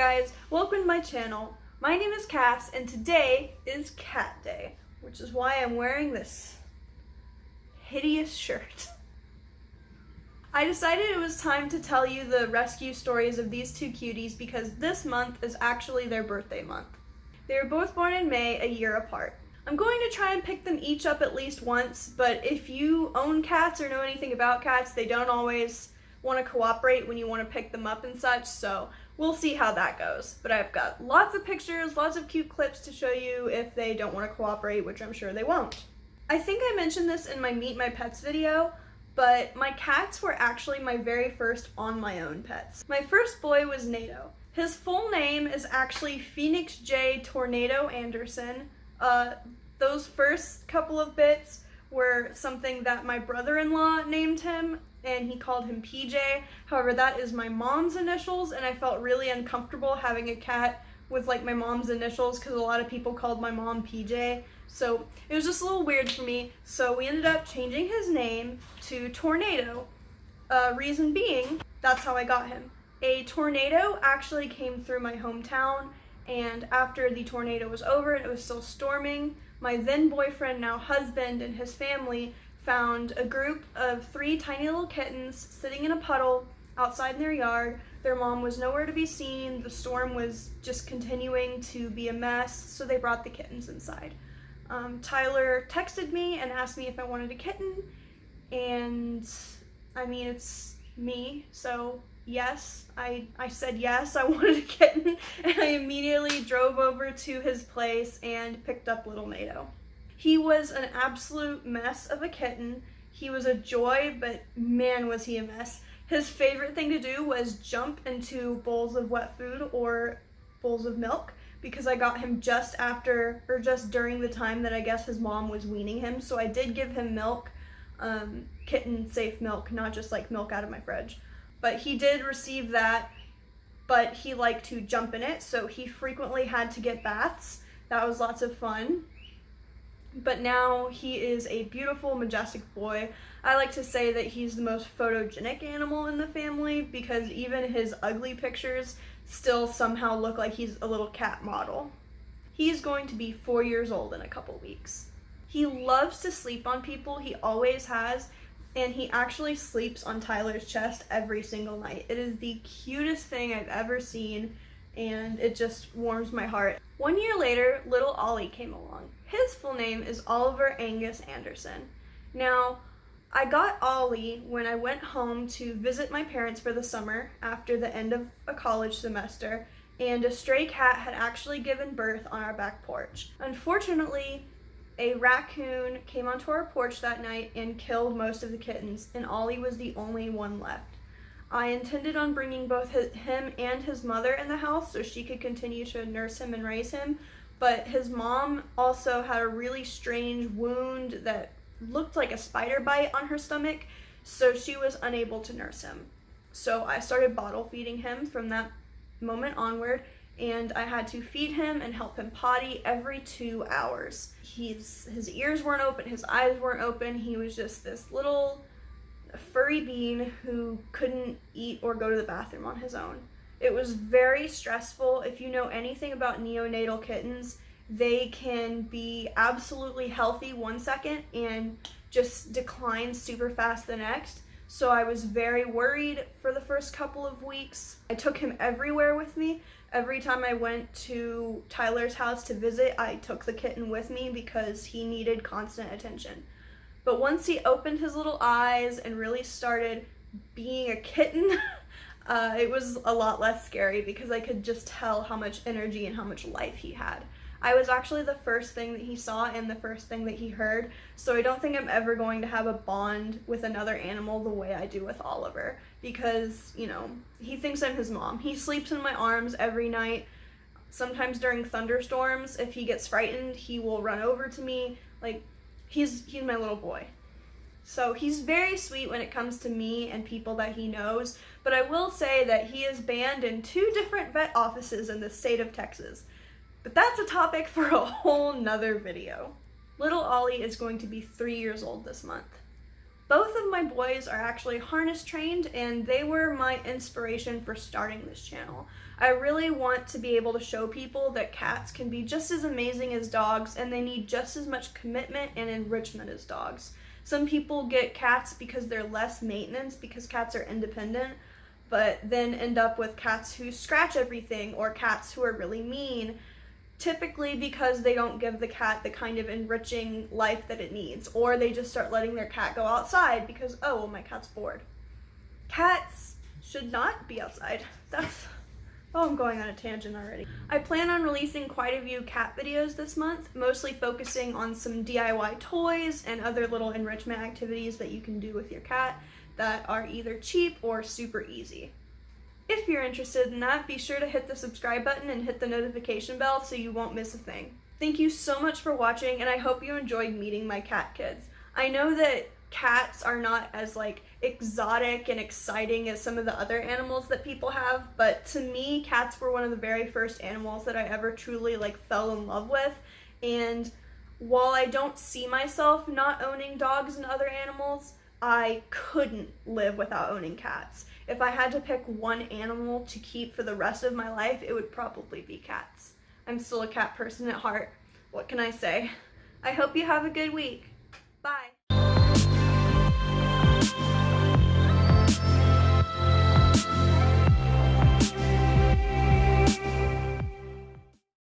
guys, welcome to my channel. My name is Cass and today is Cat Day, which is why I'm wearing this hideous shirt. I decided it was time to tell you the rescue stories of these two cuties because this month is actually their birthday month. They were both born in May, a year apart. I'm going to try and pick them each up at least once, but if you own cats or know anything about cats, they don't always want to cooperate when you want to pick them up and such, so we'll see how that goes. But I've got lots of pictures, lots of cute clips to show you if they don't want to cooperate, which I'm sure they won't. I think I mentioned this in my Meet My Pets video, but my cats were actually my very first on my own pets. My first boy was Nato. His full name is actually Phoenix J. Tornado Anderson. Those first couple of bits were something that my brother-in-law named him, and he called him PJ. However, that is my mom's initials, and I felt really uncomfortable having a cat with like my mom's initials because a lot of people called my mom PJ. So it was just a little weird for me. So we ended up changing his name to Tornado. Reason being, that's how I got him. A tornado actually came through my hometown, and after the tornado was over and it was still storming, my then boyfriend, now husband, and his family found a group of 3 tiny little kittens sitting in a puddle outside in their yard. Their mom was nowhere to be seen. The storm was just continuing to be a mess, so they brought the kittens inside. Tyler texted me and asked me if I wanted a kitten, and I mean, it's me, so yes, I said yes, I wanted a kitten, and I immediately drove over to his place and picked up little Nato. He was an absolute mess of a kitten. He was a joy, but man was he a mess. His favorite thing to do was jump into bowls of wet food or bowls of milk, because I got him just after, or just during the time that I guess his mom was weaning him, so I did give him milk, kitten safe milk, not just like milk out of my fridge. But he did receive that, but he liked to jump in it, so he frequently had to get baths. That was lots of fun. But now he is a beautiful, majestic boy. I like to say that he's the most photogenic animal in the family because even his ugly pictures still somehow look like he's a little cat model. He's going to be 4 years old in a couple weeks. He loves to sleep on people, he always has, and he actually sleeps on Tyler's chest every single night. It is the cutest thing I've ever seen, and it just warms my heart. 1 year later, little Ollie came along. His full name is Oliver Angus Anderson. Now, I got Ollie when I went home to visit my parents for the summer after the end of a college semester, and a stray cat had actually given birth on our back porch. Unfortunately, a raccoon came onto our porch that night and killed most of the kittens, and Ollie was the only one left. I intended on bringing both him and his mother in the house so she could continue to nurse him and raise him, but his mom also had a really strange wound that looked like a spider bite on her stomach, so she was unable to nurse him. So I started bottle feeding him from that moment onward, and I had to feed him and help him potty every 2 hours. His ears weren't open, his eyes weren't open, he was just this little furry bean who couldn't eat or go to the bathroom on his own. It was very stressful. If you know anything about neonatal kittens, they can be absolutely healthy 1 second and just decline super fast the next. So I was very worried for the first couple of weeks. I took him everywhere with me. Every time I went to Tyler's house to visit, I took the kitten with me because he needed constant attention. But once he opened his little eyes and really started being a kitten, it was a lot less scary because I could just tell how much energy and how much life he had. I was actually the first thing that he saw and the first thing that he heard, so I don't think I'm ever going to have a bond with another animal the way I do with Oliver because, you know, he thinks I'm his mom. He sleeps in my arms every night. Sometimes during thunderstorms, if he gets frightened, he will run over to me. Like, he's my little boy. So he's very sweet when it comes to me and people that he knows, but I will say that he is banned in 2 different vet offices in the state of Texas. But that's a topic for a whole nother video. Little Ollie is going to be 3 years old this month. Both of my boys are actually harness trained, and they were my inspiration for starting this channel. I really want to be able to show people that cats can be just as amazing as dogs, and they need just as much commitment and enrichment as dogs. Some people get cats because they're less maintenance, because cats are independent, but then end up with cats who scratch everything or cats who are really mean, typically because they don't give the cat the kind of enriching life that it needs, or they just start letting their cat go outside because, oh, well, my cat's bored. Cats should not be outside. I'm going on a tangent already. I plan on releasing quite a few cat videos this month, mostly focusing on some DIY toys and other little enrichment activities that you can do with your cat that are either cheap or super easy. If you're interested in that, be sure to hit the subscribe button and hit the notification bell so you won't miss a thing. Thank you so much for watching, and I hope you enjoyed meeting my cat kids. I know that cats are not as exotic and exciting as some of the other animals that people have, but to me, cats were one of the very first animals that I ever truly fell in love with. And while I don't see myself not owning dogs and other animals, I couldn't live without owning cats. If I had to pick one animal to keep for the rest of my life, it would probably be cats. I'm still a cat person at heart. What can I say? I hope you have a good week. Bye.